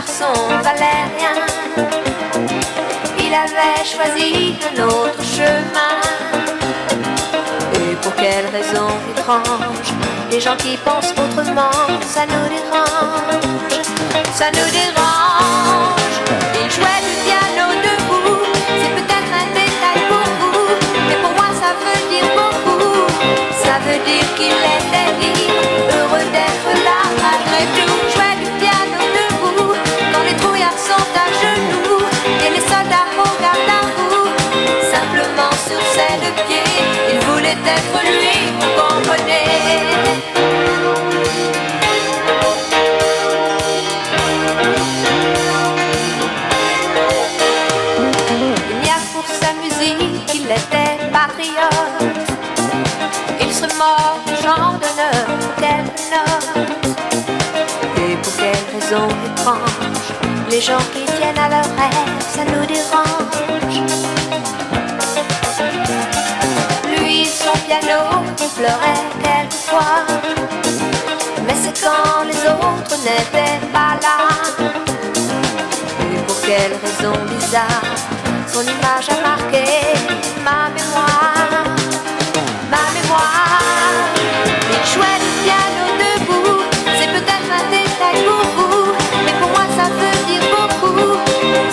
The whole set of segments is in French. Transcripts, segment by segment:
garçon valait rien. Il avait choisi un autre chemin. Et pour quelle raison étrange, les gens qui pensent autrement, ça nous dérange, ça nous dérange. Il jouait du piano debout, c'est peut-être un détail pour vous, mais pour moi ça veut dire beaucoup. Ça veut dire qu'il était libre, heureux d'être là malgré tout. Jouait du piano debout, quand les trouillards sont à genoux et les soldats au garde à vous. Simplement sur ses deux pieds, il voulait être lui, vous comprenez. Il y a pour sa musique, il était patriote. Il serait mort du genre d'honneur pour quelques notes. Et pour quelle raison étrange, les gens qui tiennent à leur rêve, ça nous dérange. Lui, son piano, pleurait quelquefois, mais c'est quand les autres n'étaient pas là. Et pour quelle raison bizarre, son image a marqué ma mémoire, ma mémoire. Il jouait du piano debout, c'est peut-être un détail pour vous, mais pour moi ça veut dire beaucoup.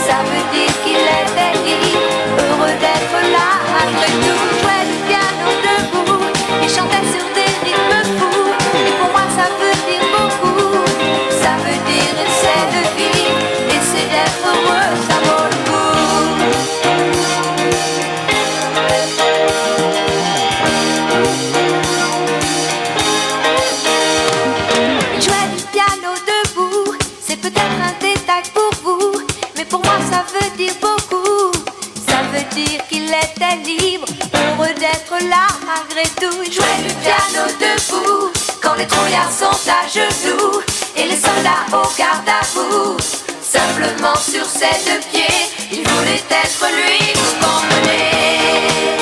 Ça veut dire qu'il était libre, heureux d'être là malgré tout. Il jouait du piano debout, il chantait sur des rythmes fous, et pour moi ça veut dire beaucoup. Ça veut dire essaie de vivre, essaie d'être heureux, ça vaut le coup. Il jouait du piano debout, c'est peut-être un détail pour vous, mais pour moi ça veut dire beaucoup. Ça veut dire qu'il était libre, heureux d'être là malgré tout. Il jouait du piano debout, quand les trouillards sont à genoux et les soldats au garde à vous. Simplement sur ses deux pieds, il voulait être lui, vous comprenez.